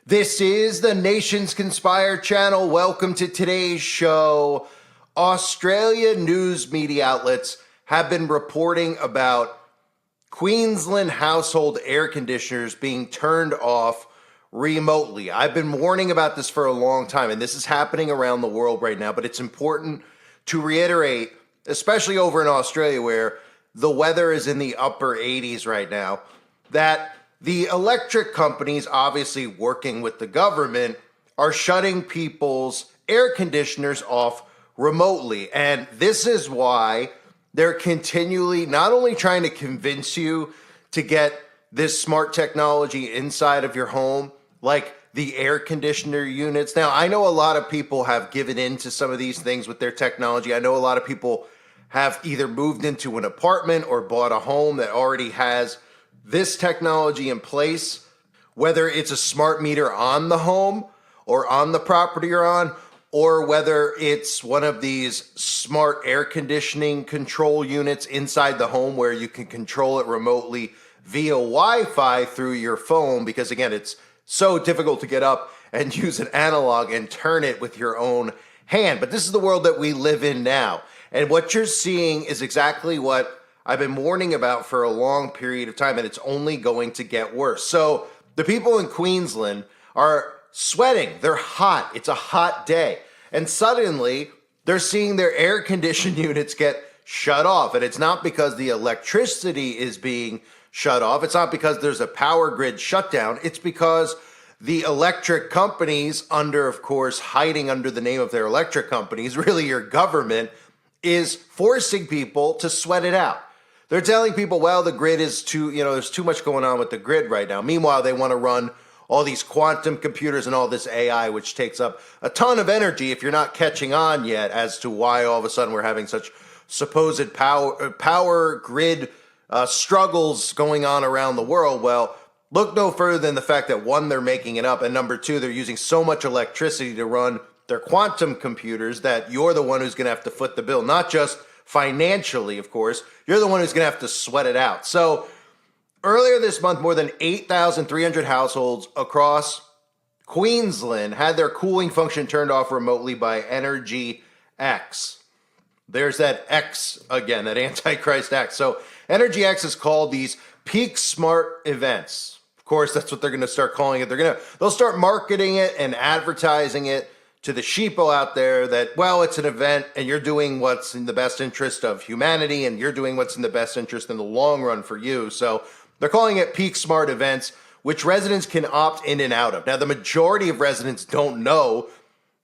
This is the Nations Conspire channel. Welcome to today's show. Australia news media outlets have been reporting about Queensland household air conditioners being turned off remotely. I've been warning about this for a long time, and this is happening around the world right now, but it's important to reiterate, especially over in Australia where the weather is in the upper 80s right now, that the electric companies, obviously working with the government, are shutting people's air conditioners off remotely. And this is why they're continually not only trying to convince you to get this smart technology inside of your home, like the air conditioner units. Now, I know a lot of people have given in to some of these things with their technology. I know a lot of people have either moved into an apartment or bought a home that already has this technology in place, whether it's a smart meter on the home or on the property you're on, or whether it's one of these smart air conditioning control units inside the home where you can control it remotely via Wi-Fi through your phone, because again, it's so difficult to get up and use an analog and turn it with your own hand. But this is the world that we live in now. And what you're seeing is exactly what I've been warning about for a long period of time, and it's only going to get worse. So the people in Queensland are sweating. They're hot. It's a hot day. And suddenly they're seeing their air conditioned units get shut off. And it's not because the electricity is being shut off. It's not because there's a power grid shutdown. It's because the electric companies, of course, hiding under the name of their electric companies, really your government, is forcing people to sweat it out. They're telling people, well, the grid is there's too much going on with the grid right now. Meanwhile, they want to run all these quantum computers and all this AI, which takes up a ton of energy if you're not catching on yet as to why all of a sudden we're having such supposed power grid struggles going on around the world. Well, look no further than the fact that, one, they're making it up, and number two, they're using so much electricity to run their quantum computers that you're the one who's going to have to foot the bill, not just financially, of course. You're the one who's going to have to sweat it out. So earlier this month, more than 8,300 households across Queensland had their cooling function turned off remotely by Energy X. There's that X again, that Antichrist X. So Energy X has called these peak smart events. Of course, that's what they're going to start calling it. They'll start marketing it and advertising it to the sheeple out there that, well, it's an event and you're doing what's in the best interest of humanity and you're doing what's in the best interest in the long run for you. So they're calling it peak smart events, which residents can opt in and out of. Now, the majority of residents don't know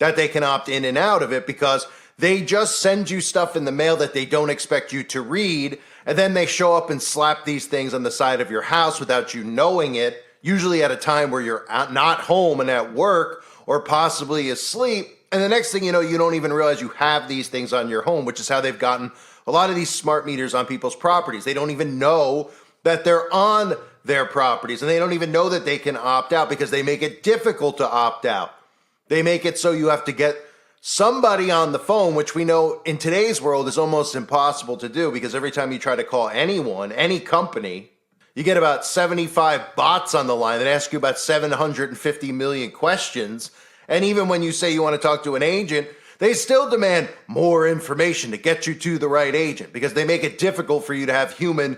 that they can opt in and out of it because they just send you stuff in the mail that they don't expect you to read, and then they show up and slap these things on the side of your house without you knowing it, usually at a time where you're not home and at work or possibly asleep. And the next thing you know, you don't even realize you have these things on your home, which is how they've gotten a lot of these smart meters on people's properties. They don't even know that they're on their properties, and they don't even know that they can opt out because they make it difficult to opt out. They make it so you have to get somebody on the phone, which we know in today's world is almost impossible to do, because every time you try to call anyone, any company, you get about 75 bots on the line that ask you about 750 million questions. And even when you say you want to talk to an agent, they still demand more information to get you to the right agent because they make it difficult for you to have human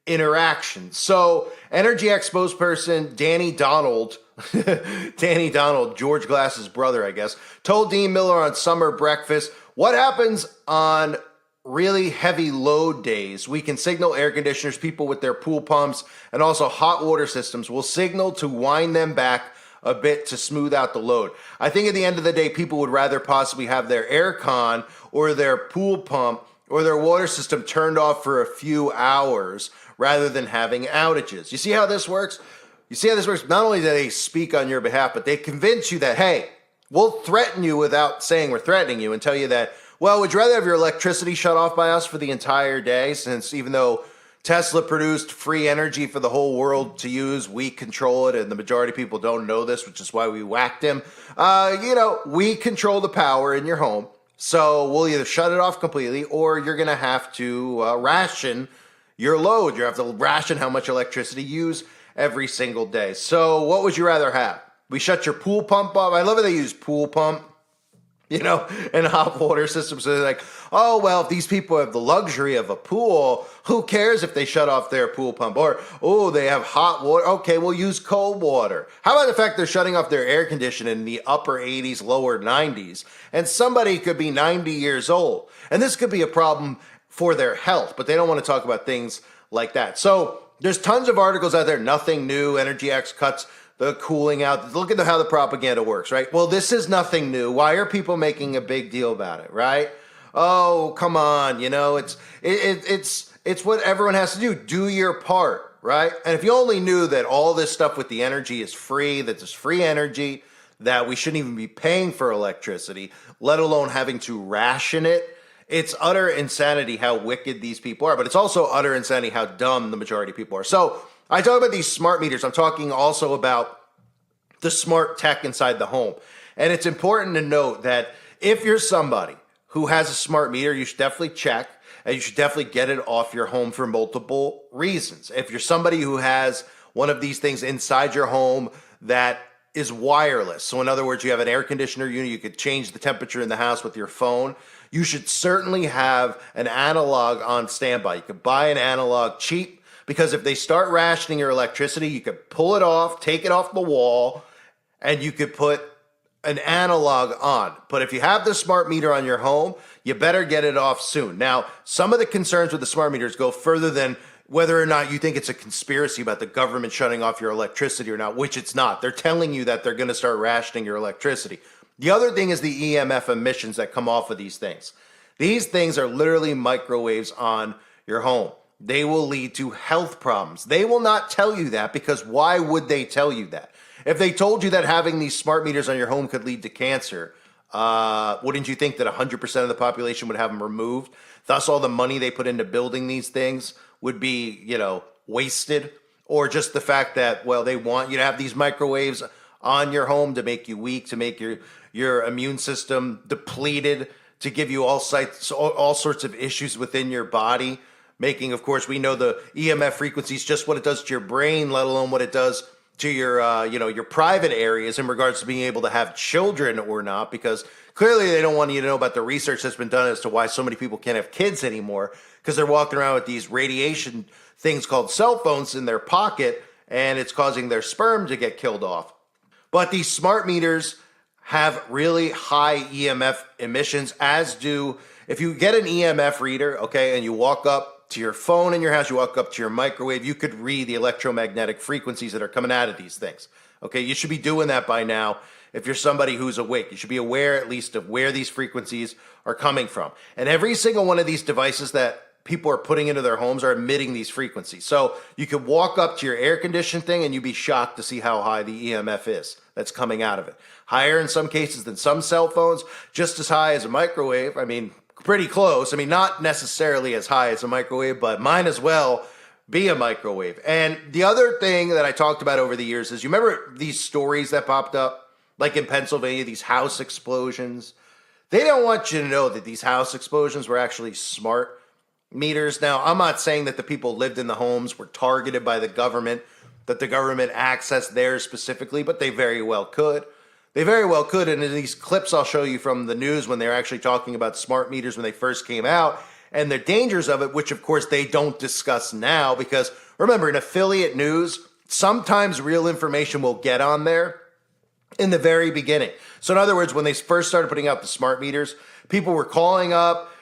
interaction. So Energy X spokesperson Danny Donald, George Glass's brother, I guess, told Dean Miller on Summer Breakfast, what happens on really heavy load days? We can signal air conditioners, people with their pool pumps, and also hot water systems will signal to wind them back a bit to smooth out the load. I think at the end of the day, people would rather possibly have their air con or their pool pump or their water system turned off for a few hours rather than having outages. You see how this works? Not only do they speak on your behalf, but they convince you that, hey, we'll threaten you without saying we're threatening you and tell you that, well, would you rather have your electricity shut off by us for the entire day, since even though Tesla produced free energy for the whole world to use, we control it, and the majority of people don't know this, which is why we whacked him. We control the power in your home, so we'll either shut it off completely or you're going to have to ration your load. You have to ration how much electricity you use every single day. So what would you rather have? We shut your pool pump off. I love how they use pool pump, and hot water systems. So they're like, oh, well, if these people have the luxury of a pool, who cares if they shut off their pool pump? Or, oh, they have hot water. Okay, we'll use cold water. How about the fact they're shutting off their air conditioning in the upper 80s, lower 90s? And somebody could be 90 years old. And this could be a problem for their health, but they don't want to talk about things like that. So there's tons of articles out there. Nothing new. Energy X cuts the cooling out. Look at how the propaganda works, right? Well, this is nothing new. Why are people making a big deal about it, right? Oh, come on. It's what everyone has to do. Do your part, right? And if you only knew that all this stuff with the energy is free, that there's free energy, that we shouldn't even be paying for electricity, let alone having to ration it. It's utter insanity how wicked these people are, but it's also utter insanity how dumb the majority of people are. So I talk about these smart meters. I'm talking also about the smart tech inside the home. And it's important to note that if you're somebody who has a smart meter, you should definitely check, and you should definitely get it off your home for multiple reasons. If you're somebody who has one of these things inside your home that is wireless, so in other words, you have an air conditioner unit, you could change the temperature in the house with your phone, you should certainly have an analog on standby. You could buy an analog cheap, because if they start rationing your electricity, you could pull it off, take it off the wall, and you could put an analog on. But if you have the smart meter on your home, you better get it off soon. Now, some of the concerns with the smart meters go further than whether or not you think it's a conspiracy about the government shutting off your electricity or not, which it's not. They're telling you that they're going to start rationing your electricity. The other thing is the EMF emissions that come off of these things. These things are literally microwaves on your home. They will lead to health problems. They will not tell you that, because why would they tell you that? If they told you that having these smart meters on your home could lead to cancer, wouldn't you think that 100% of the population would have them removed? Thus, all the money they put into building these things would be, wasted. Or just the fact that, well, they want you to have these microwaves on your home to make you weak, to make your immune system depleted, to give you all sorts of issues within your body. Making, of course, we know the EMF frequencies, just what it does to your brain, let alone what it does to your private areas in regards to being able to have children or not, because clearly they don't want you to know about the research that's been done as to why so many people can't have kids anymore, because they're walking around with these radiation things called cell phones in their pocket, and it's causing their sperm to get killed off. But these smart meters have really high EMF emissions, as do, if you get an EMF reader, okay, and you walk up to your phone in your house, you walk up to your microwave, you could read the electromagnetic frequencies that are coming out of these things. Okay, you should be doing that by now. If you're somebody who's awake, you should be aware at least of where these frequencies are coming from. And every single one of these devices that people are putting into their homes are emitting these frequencies. So you could walk up to your air conditioning thing and you'd be shocked to see how high the EMF is that's coming out of it. Higher in some cases than some cell phones, just as high as a microwave. I mean, pretty close. I mean, not necessarily as high as a microwave, but might as well be a microwave. And the other thing that I talked about over the years is, you remember these stories that popped up, like in Pennsylvania, these house explosions? They don't want you to know that these house explosions were actually smart meters. Now, I'm not saying that the people lived in the homes were targeted by the government, that the government accessed theirs specifically, but they very well could. They very well could, and in these clips I'll show you from the news when they're actually talking about smart meters when they first came out and the dangers of it, which of course they don't discuss now, because remember, in affiliate news, sometimes real information will get on there in the very beginning. So in other words, when they first started putting out the smart meters, people were calling up,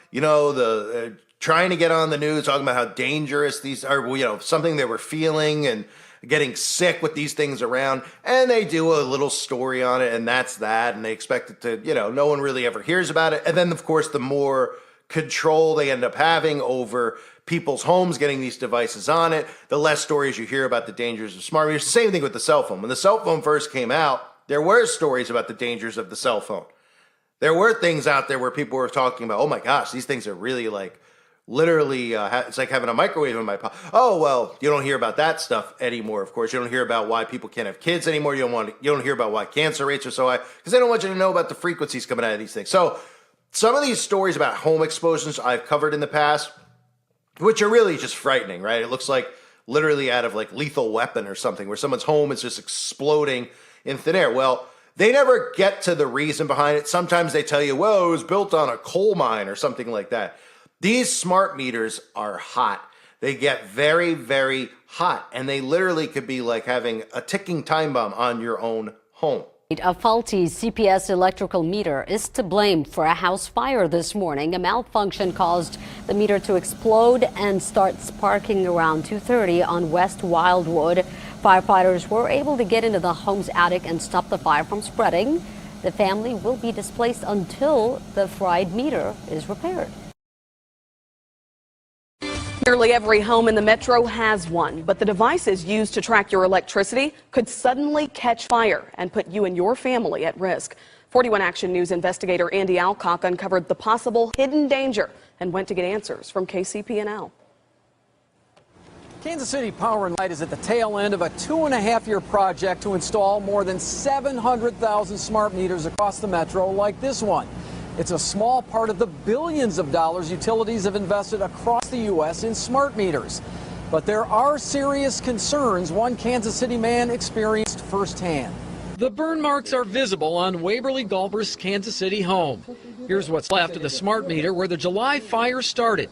trying to get on the news, talking about how dangerous these are, something they were feeling and getting sick with these things around, and they do a little story on it, and that's that, and they expect it to, no one really ever hears about it. And then, of course, the more control they end up having over people's homes getting these devices on it, the less stories you hear about the dangers of smart meters. The same thing with the cell phone. When the cell phone first came out, there were stories about the dangers of the cell phone. There were things out there where people were talking about, oh my gosh, these things are really literally, it's like having a microwave in my pocket. Oh, well, you don't hear about that stuff anymore, of course. You don't hear about why people can't have kids anymore. You don't hear about why cancer rates are so high, because they don't want you to know about the frequencies coming out of these things. So some of these stories about home explosions I've covered in the past, which are really just frightening, right? It looks like literally out of Lethal Weapon or something, where someone's home is just exploding in thin air. Well, they never get to the reason behind it. Sometimes they tell you, well, it was built on a coal mine or something like that. These smart meters are hot. They get very, very hot, and they literally could be like having a ticking time bomb on your own home. A faulty CPS electrical meter is to blame for a house fire this morning. A malfunction caused the meter to explode and start sparking around 2:30 on West Wildwood. Firefighters were able to get into the home's attic and stop the fire from spreading. The family will be displaced until the fried meter is repaired. Nearly every home in the metro has one, but the devices used to track your electricity could suddenly catch fire and put you and your family at risk. 41 Action News investigator Andy Alcock uncovered the possible hidden danger and went to get answers from KCP&L. Kansas City Power and Light is at the tail end of a 2.5-year project to install more than 700,000 smart meters across the metro like this one. It's a small part of the billions of dollars utilities have invested across the U.S. in smart meters. But there are serious concerns one Kansas City man experienced firsthand. The burn marks are visible on Waverly Galbraith's Kansas City home. Here's what's left of the smart meter where the July fire started.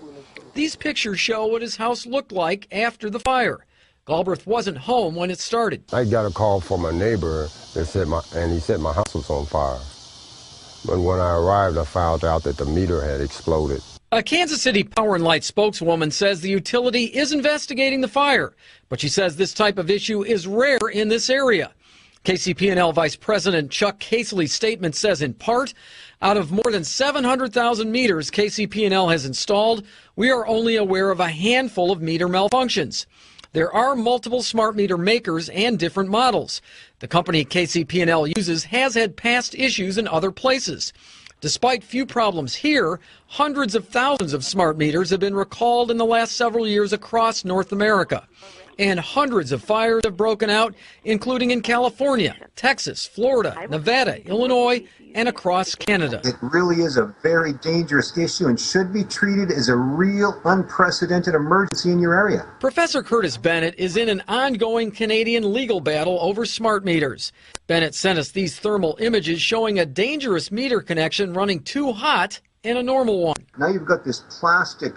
These pictures show what his house looked like after the fire. Galbraith wasn't home when it started. I got a call from a neighbor that said he said my house was on fire. But when I arrived, I found out that the meter had exploded. A Kansas City Power and Light spokeswoman says the utility is investigating the fire, but she says this type of issue is rare in this area. KCP&L Vice President Chuck Casely's statement says, in part, out of more than 700,000 meters KCP&L has installed, we are only aware of a handful of meter malfunctions. There are multiple smart meter makers and different models. The company KCP&L uses has had past issues in other places. Despite few problems here, hundreds of thousands of smart meters have been recalled in the last several years across North America. And hundreds of fires have broken out, including in California, Texas, Florida, Nevada, Illinois, and across Canada. It really is a very dangerous issue and should be treated as a real unprecedented emergency in your area. Professor Curtis Bennett is in an ongoing Canadian legal battle over smart meters. Bennett sent us these thermal images showing a dangerous meter connection running too hot and a normal one. Now you've got this plastic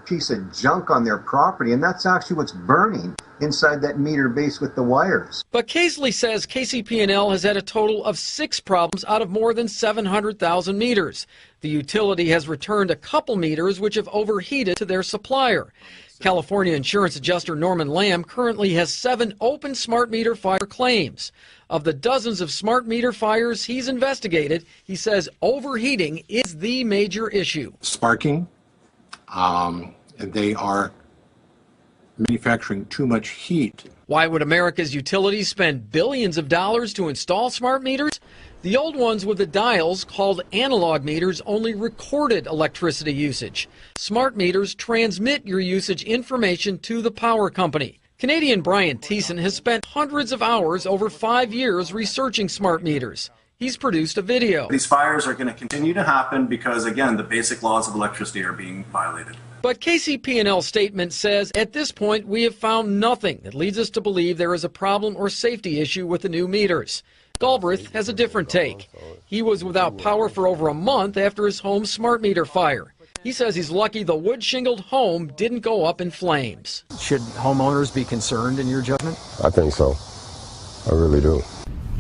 piece of junk on their property, and that's actually what's burning inside that meter base with the wires. But Casely says KCP&L has had a total of 6 problems out of more than 700,000 meters. The utility has returned a couple meters which have overheated to their supplier. California insurance adjuster Norman Lamb currently has 7 open smart meter fire claims. Of the dozens of smart meter fires he's investigated, he says overheating is the major issue. Sparking. They are manufacturing too much heat. Why would America's utilities spend billions of dollars to install smart meters? The old ones with the dials, called analog meters, only recorded electricity usage. Smart meters transmit your usage information to the power company. Canadian Brian Thiessen has spent hundreds of hours over 5 years researching smart meters. He's produced a video. These fires are going to continue to happen because, again, the basic laws of electricity are being violated. But KCP&L's statement says, at this point, we have found nothing that leads us to believe there is a problem or safety issue with the new meters. Galbraith has a different take. He was without power for over a month after his home's smart meter fire. He says he's lucky the wood shingled home didn't go up in flames. Should homeowners be concerned in your judgment? I think so. I really do.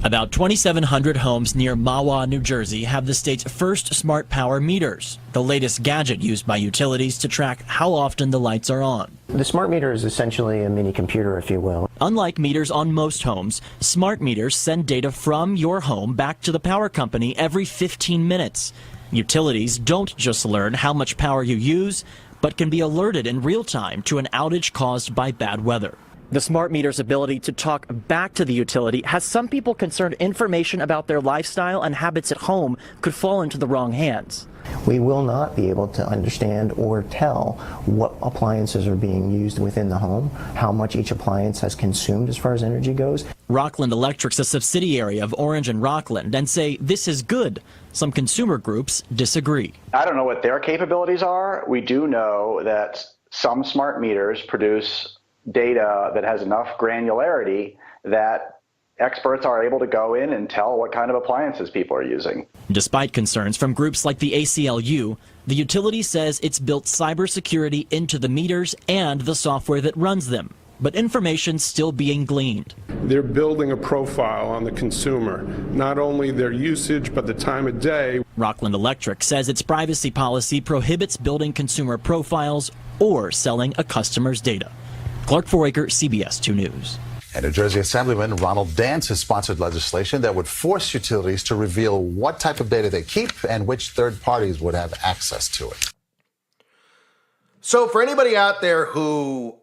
About 2,700 homes near Mahwah, New Jersey have the state's first smart power meters, the latest gadget used by utilities to track how often the lights are on. The smart meter is essentially a mini computer, if you will. Unlike meters on most homes, smart meters send data from your home back to the power company every 15 minutes. Utilities don't just learn how much power you use, but can be alerted in real time to an outage caused by bad weather. The smart meter's ability to talk back to the utility has some people concerned information about their lifestyle and habits at home could fall into the wrong hands. We will not be able to understand or tell what appliances are being used within the home, how much each appliance has consumed as far as energy goes. Rockland Electric's a subsidiary of Orange and Rockland and say this is good. Some consumer groups disagree. I don't know what their capabilities are. We do know that some smart meters produce data that has enough granularity that Experts are able to go in and tell what kind of appliances people are using. Despite concerns from groups like the ACLU, the utility says it's built cybersecurity into the meters and the software that runs them. But information's still being gleaned. They're building a profile on the consumer, not only their usage, but the time of day. Rockland Electric says its privacy policy prohibits building consumer profiles or selling a customer's data. Clark Foraker, CBS 2 News. And New Jersey Assemblyman Ronald Dance has sponsored legislation that would force utilities to reveal what type of data they keep and which third parties would have access to it. So for anybody out there who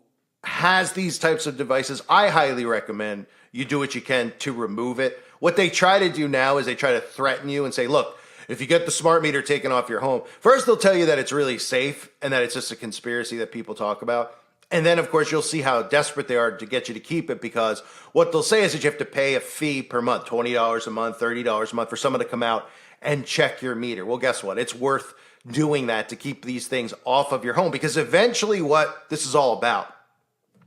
has these types of devices, I highly recommend you do what you can to remove it. What they try to do now is they try to threaten you and say, look, if you get the smart meter taken off your home, first they'll tell you that it's really safe and that it's just a conspiracy that people talk about. And then, of course, you'll see how desperate they are to get you to keep it, because what they'll say is that you have to pay a fee per month, $20 a month, $30 a month for someone to come out and check your meter. Well, guess what? It's worth doing that to keep these things off of your home, because eventually what this is all about,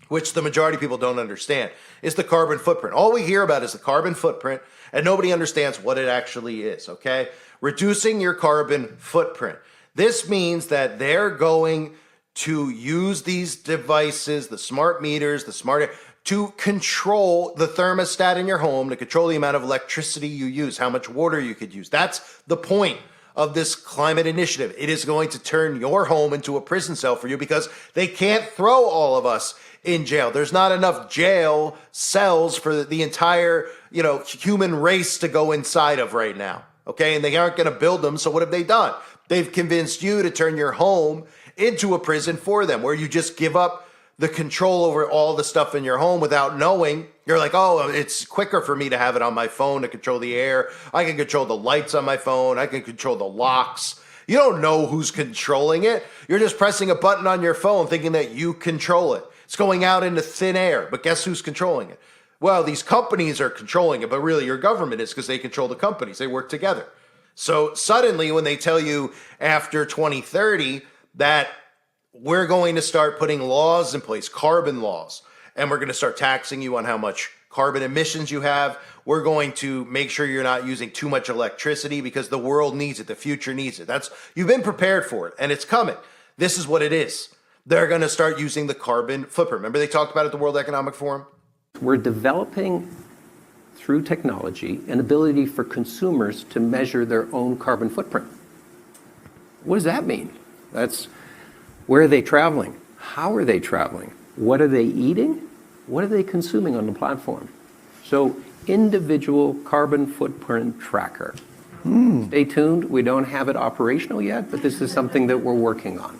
which the majority of people don't understand, is the carbon footprint. All we hear about is the carbon footprint, and nobody understands what it actually is, okay? Reducing your carbon footprint. This means that they're going to use these devices, the smart meters, the smart, to control the thermostat in your home, to control the amount of electricity you use, how much water you could use. That's the point of this climate initiative. It is going to turn your home into a prison cell for you, because they can't throw all of us in jail. There's not enough jail cells for the entire, human race to go inside of right now. Okay. And they aren't going to build them. So what have they done? They've convinced you to turn your home into a prison for them, where you just give up the control over all the stuff in your home without knowing. You're like, oh, it's quicker for me to have it on my phone to control the air. I can control the lights on my phone. I can control the locks. You don't know who's controlling it. You're just pressing a button on your phone thinking that you control it. It's going out into thin air, but guess who's controlling it? Well, these companies are controlling it, but really your government is, because they control the companies. They work together. So suddenly when they tell you after 2030 that we're going to start putting laws in place, carbon laws, and we're going to start taxing you on how much carbon emissions you have. We're going to make sure you're not using too much electricity, because the world needs it. The future needs it. You've been prepared for it, and it's coming. This is what it is. They're going to start using the carbon footprint. Remember they talked about it at the World Economic Forum? We're developing, through technology, an ability for consumers to measure their own carbon footprint. What does that mean? That's, where are they traveling? How are they traveling? What are they eating? What are they consuming on the platform? So, individual carbon footprint tracker. Stay tuned. We don't have it operational yet, but this is something that we're working on.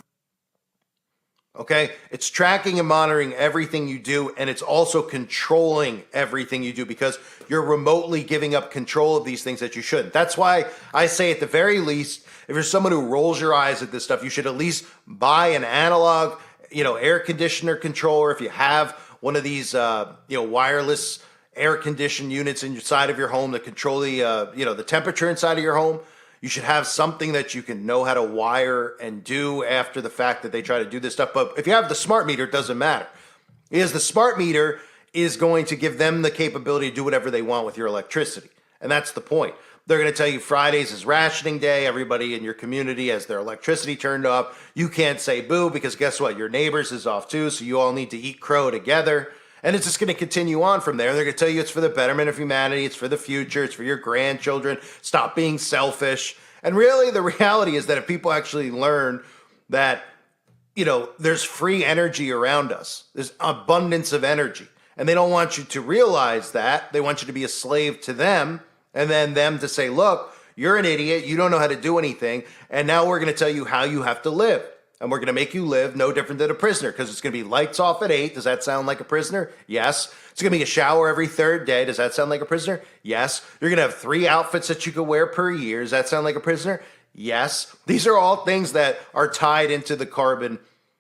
Okay? It's tracking and monitoring everything you do, and it's also controlling everything you do, because you're remotely giving up control of these things that you shouldn't. That's why I say, at the very least, if you're someone who rolls your eyes at this stuff, you should at least buy an analog, air conditioner controller. If you have one of these, wireless air conditioned units inside of your home that control the temperature inside of your home, you should have something that you can know how to wire and do after the fact that they try to do this stuff. But if you have the smart meter, it doesn't matter. Because the smart meter is going to give them the capability to do whatever they want with your electricity. And that's the point. They're going to tell you Fridays is rationing day. Everybody in your community has their electricity turned off. You can't say boo, because guess what? Your neighbors is off too, so you all need to eat crow together. And it's just going to continue on from there. They're going to tell you it's for the betterment of humanity. It's for the future. It's for your grandchildren. Stop being selfish. And really, the reality is that if people actually learn that, there's free energy around us, there's abundance of energy, and they don't want you to realize that. They want you to be a slave to them, and then them to say, look, you're an idiot. You don't know how to do anything. And now we're going to tell you how you have to live. And we're going to make you live no different than a prisoner, because it's going to be lights off at 8. Does that sound like a prisoner? Yes. It's going to be a shower every third day. Does that sound like a prisoner? Yes. You're going to have 3 outfits that you could wear per year. Does that sound like a prisoner? Yes. These are all things that are tied into the carbon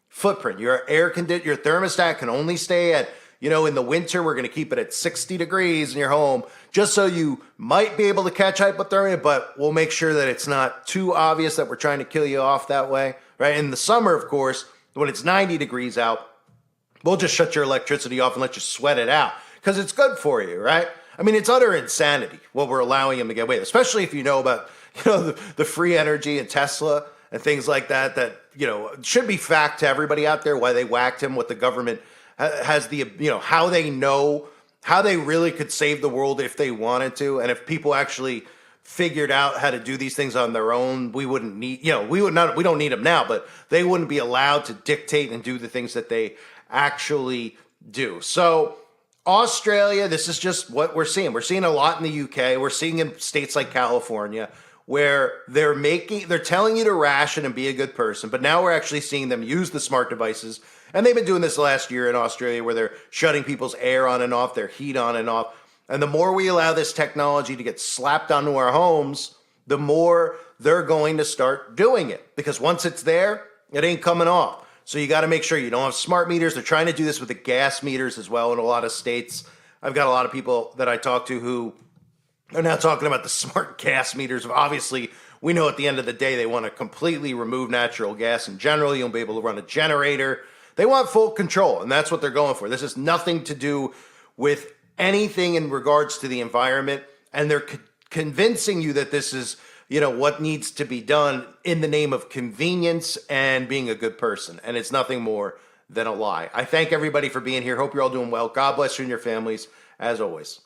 footprint. Your your thermostat can only stay at, in the winter, we're going to keep it at 60 degrees in your home, just so you might be able to catch hypothermia, but we'll make sure that it's not too obvious that we're trying to kill you off that way. Right? In the summer, of course, when it's 90 degrees out, we'll just shut your electricity off and let you sweat it out, because it's good for you, right? I mean, it's utter insanity what we're allowing him to get away with, especially if you know about, the free energy and Tesla and things like that, should be fact to everybody out there why they whacked him, what the government has how they know, how they really could save the world if they wanted to. And if people actually figured out how to do these things on their own, we wouldn't need, we don't need them now, but they wouldn't be allowed to dictate and do the things that they actually do. So Australia, this is just what we're seeing. We're seeing a lot in the UK. We're seeing in states like California where they're telling you to ration and be a good person, but now we're actually seeing them use the smart devices. And they've been doing this last year in Australia where they're shutting people's air on and off, their heat on and off. And the more we allow this technology to get slapped onto our homes, the more they're going to start doing it. Because once it's there, it ain't coming off. So you got to make sure you don't have smart meters. They're trying to do this with the gas meters as well in a lot of states. I've got a lot of people that I talk to who are now talking about the smart gas meters. Obviously, we know at the end of the day, they want to completely remove natural gas in general. You won't be able to run a generator. They want full control, and that's what they're going for. This has nothing to do with anything in regards to the environment, and they're convincing you that this is what needs to be done in the name of convenience and being a good person. And it's nothing more than a lie. I thank everybody for being here. Hope you're all doing well. God bless you and your families, as always.